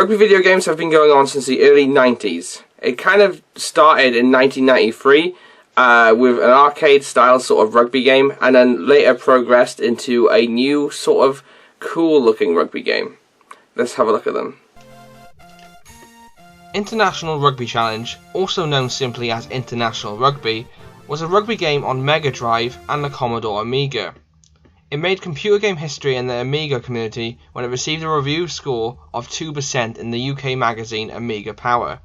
Rugby video games have been going on since the early 90s. It kind of started in 1993 with an arcade-style sort of rugby game, and then later progressed into a new sort of cool-looking rugby game. Let's have a look at them. International Rugby Challenge, also known simply as International Rugby, was a rugby game on Mega Drive and the Commodore Amiga. It made computer game history in the Amiga community when it received a review score of 2% in the UK magazine Amiga Power.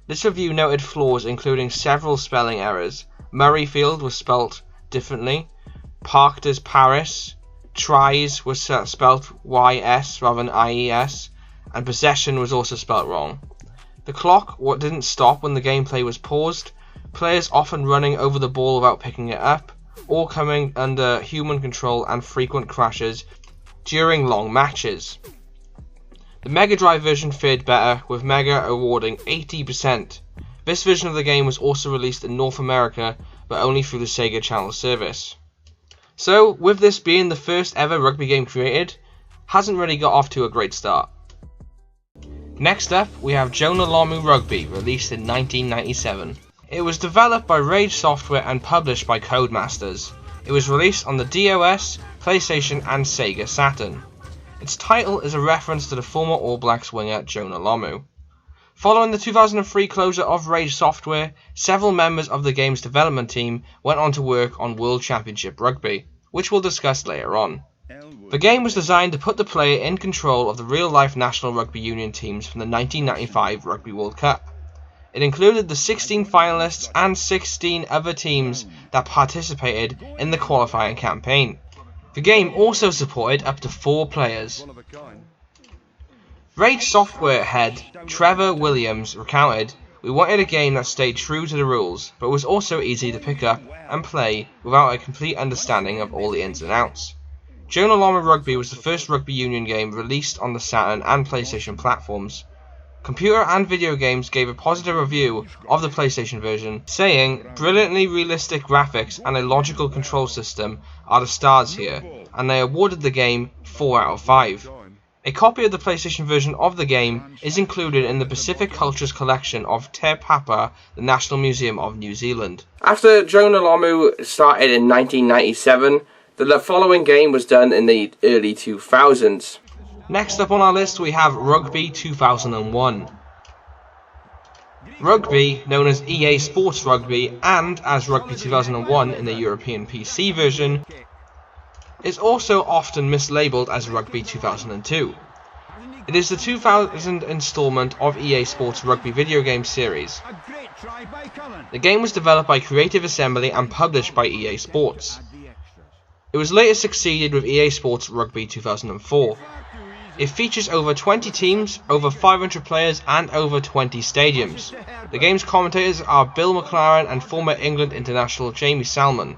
This review noted flaws including several spelling errors. Murrayfield was spelt differently, parked as Paris, tries was spelt YS rather than IES, and possession was also spelt wrong. The clock didn't stop when the gameplay was paused, players often running over the ball without picking it up, all coming under human control, and frequent crashes during long matches. The Mega Drive version fared better, with Mega awarding 80%. This version of the game was also released in North America, but only through the Sega Channel service. So, with this being the first ever rugby game created, hasn't really got off to a great start. Next up, we have Jonah Lomu Rugby, released in 1997. It was developed by Rage Software and published by Codemasters. It was released on the DOS, PlayStation and Sega Saturn. Its title is a reference to the former All Blacks winger Jonah Lomu. Following the 2003 closure of Rage Software, several members of the game's development team went on to work on World Championship Rugby, which we'll discuss later on. The game was designed to put the player in control of the real-life National Rugby Union teams from the 1995 Rugby World Cup. It included the 16 finalists and 16 other teams that participated in the qualifying campaign. The game also supported up to 4 players. Rage Software head Trevor Williams recounted, "We wanted a game that stayed true to the rules, but was also easy to pick up and play without a complete understanding of all the ins and outs." Jonah Lomu Rugby was the first rugby union game released on the Saturn and PlayStation platforms. Computer and Video Games gave a positive review of the PlayStation version, saying, "Brilliantly realistic graphics and a logical control system are the stars here," and they awarded the game 4 out of 5. A copy of the PlayStation version of the game is included in the Pacific Cultures collection of Te Papa, the National Museum of New Zealand. After Jonah Lomu started in 1997, the following game was done in the early 2000s. Next up on our list we have Rugby 2001. Rugby, known as EA Sports Rugby and as Rugby 2001 in the European PC version, is also often mislabeled as Rugby 2002. It is the 2000 installment of EA Sports Rugby video game series. The game was developed by Creative Assembly and published by EA Sports. It was later succeeded with EA Sports Rugby 2004. It features over 20 teams, over 500 players and over 20 stadiums. The game's commentators are Bill McLaren and former England international Jamie Salmon.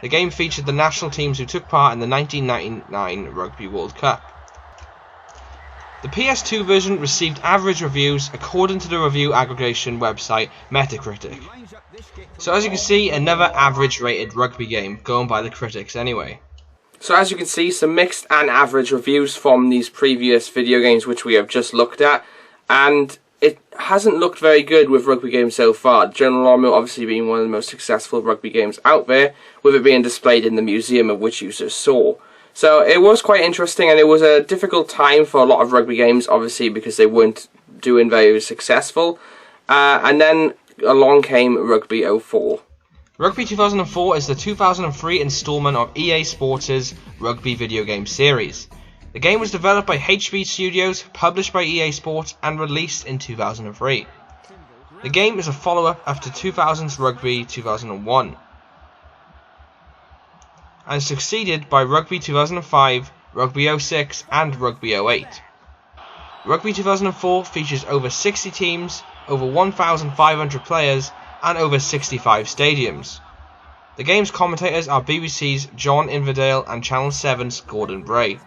The game featured the national teams who took part in the 1999 Rugby World Cup. The PS2 version received average reviews according to the review aggregation website Metacritic. So as you can see, another average rated rugby game, going by the critics anyway. So as you can see, some mixed and average reviews from these previous video games which we have just looked at, and it hasn't looked very good with rugby games so far. Jonah Lomu obviously being one of the most successful rugby games out there, with it being displayed in the museum of which you just saw. So it was quite interesting, and it was a difficult time for a lot of rugby games, obviously because they weren't doing very successful. And then along came Rugby 04. Rugby 2004 is the 2003 installment of EA Sports' Rugby video game series. The game was developed by HB Studios, published by EA Sports, and released in 2003. The game is a follow-up after 2000's Rugby 2001, and succeeded by Rugby 2005, Rugby 06, and Rugby 08. Rugby 2004 features over 60 teams, over 1,500 players, and over 65 stadiums. The game's commentators are BBC's John Inverdale and Channel 7's Gordon Bray.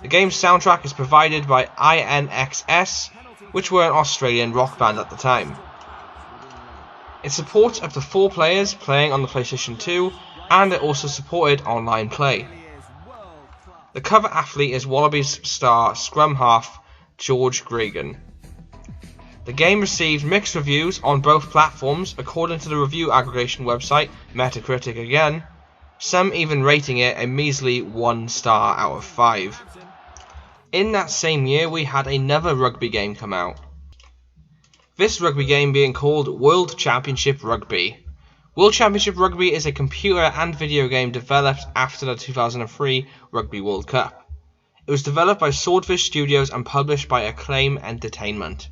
The game's soundtrack is provided by INXS, which were an Australian rock band at the time. It supports up to 4 players playing on the PlayStation 2, and it also supported online play. The cover athlete is Wallabies star scrum half George Gregan. The game received mixed reviews on both platforms according to the review aggregation website Metacritic again, some even rating it a measly 1 star out of 5. In that same year we had another rugby game come out. This rugby game being called World Championship Rugby. World Championship Rugby is a computer and video game developed after the 2003 Rugby World Cup. It was developed by Swordfish Studios and published by Acclaim Entertainment,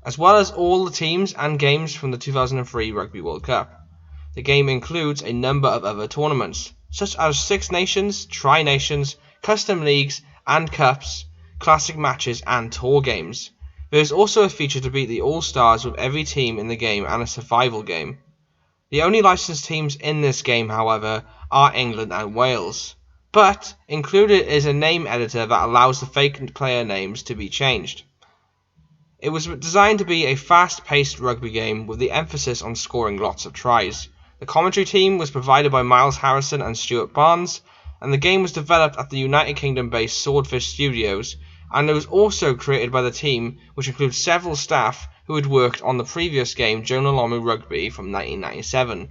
as well as all the teams and games from the 2003 Rugby World Cup. The game includes a number of other tournaments, such as Six Nations, Tri-Nations, Custom Leagues and Cups, Classic Matches and Tour games. There is also a feature to beat the All-Stars with every team in the game and a survival game. The only licensed teams in this game, however, are England and Wales, but included is a name editor that allows the fake player names to be changed. It was designed to be a fast-paced rugby game with the emphasis on scoring lots of tries. The commentary team was provided by Miles Harrison and Stuart Barnes, and the game was developed at the United Kingdom-based Swordfish Studios, and it was also created by the team, which includes several staff who had worked on the previous game Jonah Lomu Rugby from 1997.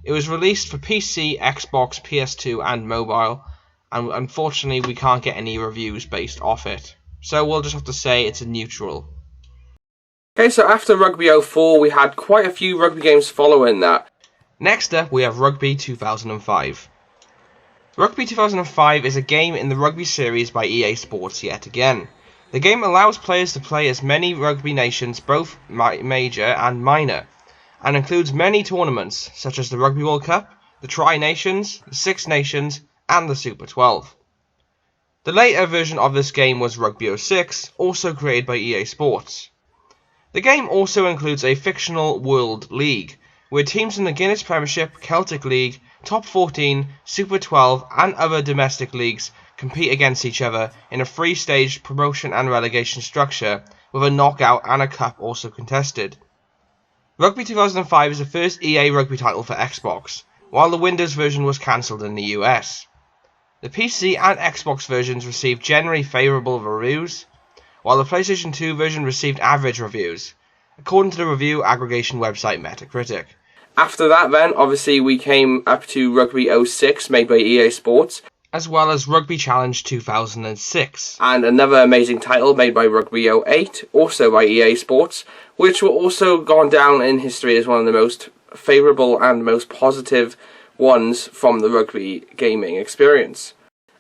It was released for PC, Xbox, PS2 and mobile, and unfortunately we can't get any reviews based off it, so we'll just have to say it's a neutral. Okay, so after Rugby 04 we had quite a few rugby games following that. Next up we have Rugby 2005. Rugby 2005 is a game in the rugby series by EA Sports yet again. The game allows players to play as many rugby nations, both major and minor, and includes many tournaments such as the Rugby World Cup, the Tri-Nations, the Six Nations and the Super 12. The later version of this game was Rugby 06, also created by EA Sports. The game also includes a fictional World League, where teams in the Guinness Premiership, Celtic League, Top 14, Super 12 and other domestic leagues compete against each other in a three-stage promotion and relegation structure, with a knockout and a cup also contested. Rugby 2005 is the first EA rugby title for Xbox, while the Windows version was cancelled in the US. The PC and Xbox versions received generally favourable reviews, while the PlayStation 2 version received average reviews, according to the review aggregation website Metacritic. After that then, obviously we came up to Rugby 06 made by EA Sports, as well as Rugby Challenge 2006. And another amazing title made by Rugby 08, also by EA Sports, which were also gone down in history as one of the most favourable and most positive ones from the rugby gaming experience.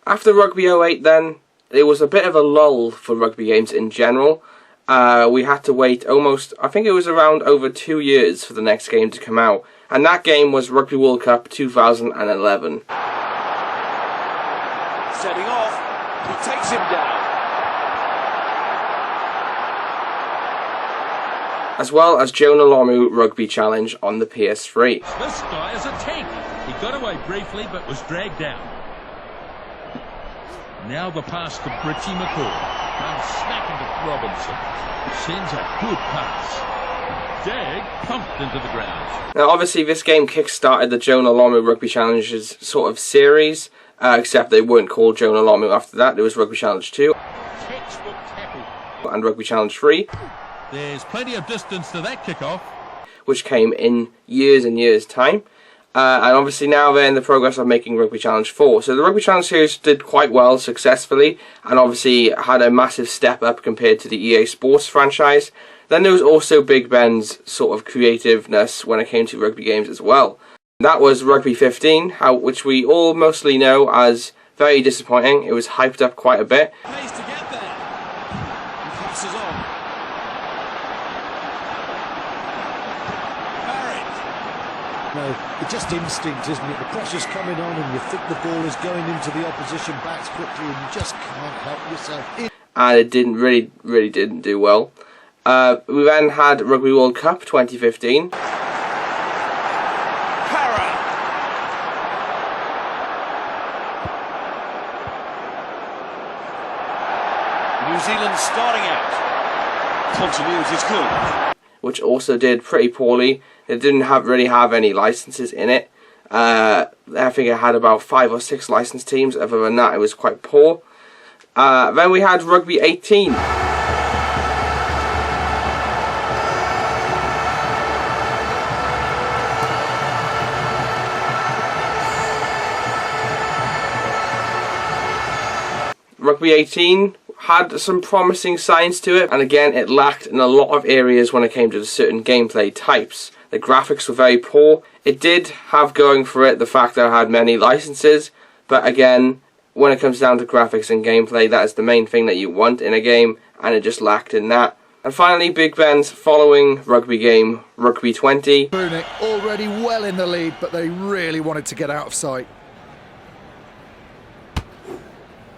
After Rugby 08 then, it was a bit of a lull for rugby games in general. We had to wait almost, I think it was around over 2 years for the next game to come out, and that game was Rugby World Cup 2011. Setting off, he takes him down. As well as Jonah Lomu Rugby Challenge on the PS3. This guy is a tank. He got away briefly but was dragged down. Now the pass to Britchie McCall. Comes smack into Robinson. Sends a good pass. Jag pumped into the ground. Now obviously this game kick-started the Jonah Lomu Rugby Challenge's sort of series, except they weren't called Jonah Lomu after that. There was Rugby Challenge 2 Textbook tackle. and Rugby Challenge 3. There's plenty of distance to that kick-off, which came in years and years' time. And obviously now they're in the progress of making Rugby Challenge 4. So the Rugby Challenge series did quite well successfully, and obviously had a massive step up compared to the EA Sports franchise. Then there was also Big Ben's sort of creativeness when it came to rugby games as well. That was Rugby 15, which we all mostly know as very disappointing. It was hyped up quite a bit. Pays to get there. He passes on. Barrett. No, it's just instinct, isn't it? The pressure's coming on and you think the ball is going into the opposition backs quickly and you just can't help yourself. And it really didn't do well. We then had Rugby World Cup 2015. New Zealand starting out. Continuity is good. Which also did pretty poorly. It didn't really have any licenses in it. I think it had about 5 or 6 licensed teams. Other than that, it was quite poor. Then we had Rugby 18. Rugby 18 had some promising signs to it, and again it lacked in a lot of areas when it came to certain gameplay types. The graphics were very poor. It did have going for it the fact that it had many licenses, but again, when it comes down to graphics and gameplay, that is the main thing that you want in a game, and it just lacked in that. And finally, Big Ben's following rugby game, Rugby 20. Bunic already well in the lead, but they really wanted to get out of sight.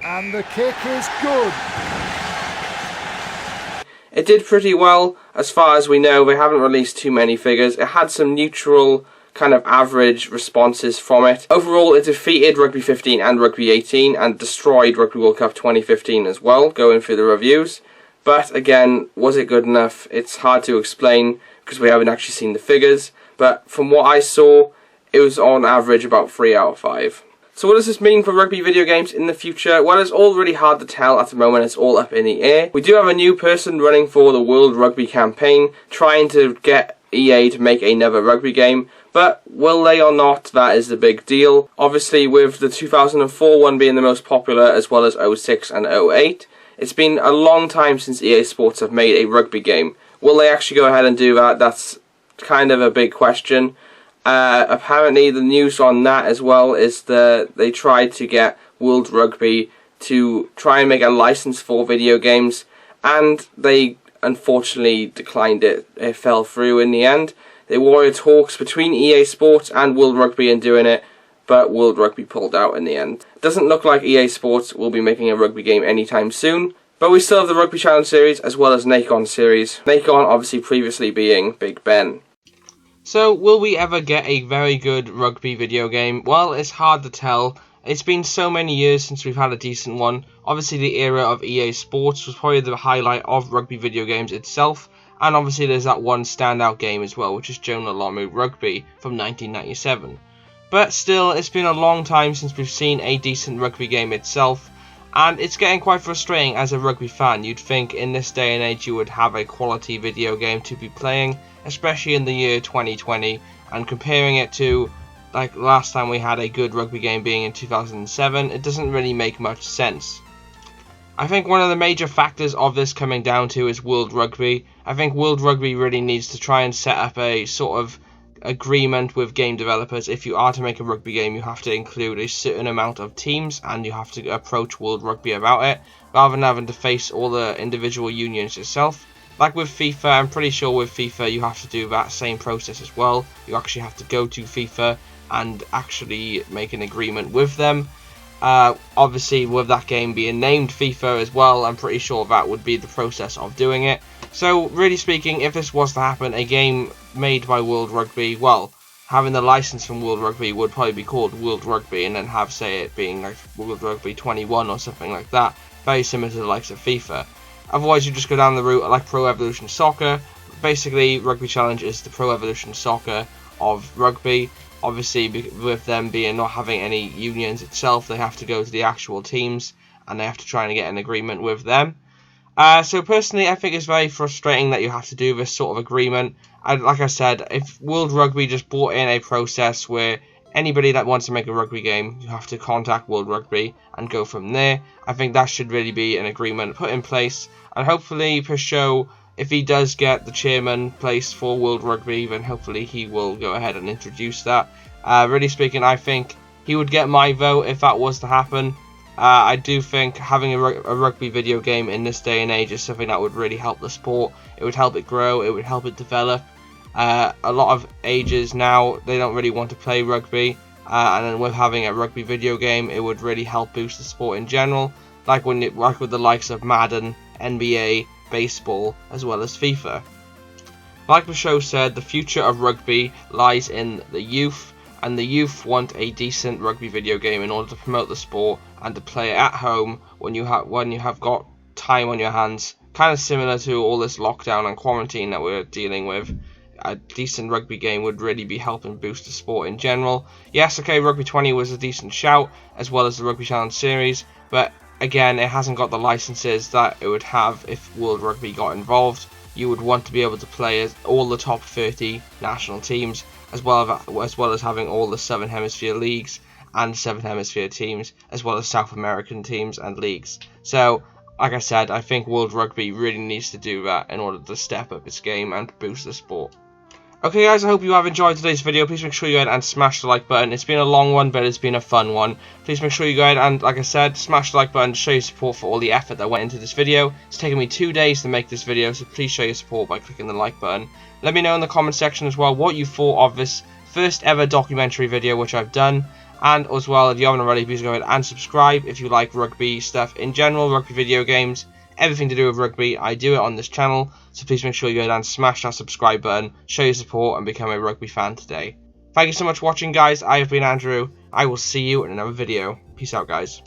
And the kick is good. It did pretty well, as far as we know. They haven't released too many figures. It had some neutral, kind of average responses from it. Overall, it defeated Rugby 15 and Rugby 18 and destroyed Rugby World Cup 2015 as well, going through the reviews. But again, was it good enough? It's hard to explain because we haven't actually seen the figures. But from what I saw, it was on average about 3 out of 5. So what does this mean for rugby video games in the future? Well, it's all really hard to tell at the moment. It's all up in the air. We do have a new person running for the World Rugby campaign, trying to get EA to make another rugby game. But will they or not, that is the big deal. Obviously, with the 2004 one being the most popular, as well as 06 and 08, it's been a long time since EA Sports have made a rugby game. Will they actually go ahead and do that? That's kind of a big question. Apparently the news on that as well is that they tried to get World Rugby to try and make a license for video games, and they unfortunately declined it. It fell through in the end. There were talks between EA Sports and World Rugby in doing it, but World Rugby pulled out in the end. It doesn't look like EA Sports will be making a rugby game anytime soon, but we still have the Rugby Challenge series as well as Nacon series. Nacon obviously previously being Big Ben. So, will we ever get a very good rugby video game? Well, it's hard to tell. It's been so many years since we've had a decent one. Obviously, the era of EA Sports was probably the highlight of rugby video games itself. And obviously, there's that one standout game as well, which is Jonah Lomu Rugby from 1997. But still, it's been a long time since we've seen a decent rugby game itself. And it's getting quite frustrating as a rugby fan. You'd think in this day and age you would have a quality video game to be playing, especially in the year 2020, and comparing it to like last time we had a good rugby game being in 2007, it doesn't really make much sense. I think one of the major factors of this coming down to is World Rugby. I think World Rugby really needs to try and set up a sort of agreement with game developers. If you are to make a rugby game, you have to include a certain amount of teams, and you have to approach World Rugby about it, rather than having to face all the individual unions yourself. Like with FIFA, I'm pretty sure with FIFA you have to do that same process as well. You actually have to go to FIFA and actually make an agreement with them. Obviously, with that game being named FIFA as well, I'm pretty sure that would be the process of doing it. So, really speaking, if this was to happen, a game made by World Rugby, well, having the license from World Rugby would probably be called World Rugby, and then have, say, it being like World Rugby 21 or something like that, very similar to the likes of FIFA. Otherwise, you just go down the route like Pro Evolution Soccer. Basically, Rugby Challenge is the Pro Evolution Soccer of rugby. Obviously, with them being not having any unions itself, they have to go to the actual teams, and they have to try and get an agreement with them. So personally, I think it's very frustrating that you have to do this sort of agreement. Like I said, if World Rugby just brought in a process where anybody that wants to make a rugby game, you have to contact World Rugby and go from there, I think that should really be an agreement put in place. And hopefully, Peugeot, if he does get the chairman place for World Rugby, then hopefully he will go ahead and introduce that. Really speaking, I think he would get my vote if that was to happen. I do think having a rugby video game in this day and age is something that would really help the sport. It would help it grow, it would help it develop. A lot of ages now, they don't really want to play rugby, and then with having a rugby video game, it would really help boost the sport in general, like with the likes of Madden, NBA, baseball, as well as FIFA. Like the show said, the future of rugby lies in the youth, and the youth want a decent rugby video game in order to promote the sport and to play it at home when you have got time on your hands. Kind of similar to all this lockdown and quarantine that we're dealing with. A decent rugby game would really be helping boost the sport in general. Yes, okay, Rugby 20 was a decent shout, as well as the Rugby Challenge series, but again, it hasn't got the licenses that it would have if World Rugby got involved. You would want to be able to play as all the top 30 national teams, as well as having all the Southern Hemisphere leagues, and Southern Hemisphere teams, as well as South American teams and leagues. So, like I said, I think World Rugby really needs to do that in order to step up its game and boost the sport. Okay guys, I hope you have enjoyed today's video. Please make sure you go ahead and smash the like button. It's been a long one, but it's been a fun one. Please make sure you go ahead and, like I said, smash the like button to show your support for all the effort that went into this video. It's taken me 2 days to make this video, so please show your support by clicking the like button. Let me know in the comment section as well what you thought of this first ever documentary video which I've done. And as well, if you haven't already, please go ahead and subscribe if you like rugby stuff in general, rugby video games, everything to do with rugby. I do it on this channel, so please make sure you go ahead and smash that subscribe button, show your support, and become a rugby fan today. Thank you so much for watching, guys. I have been Andrew. I will see you in another video. Peace out, guys.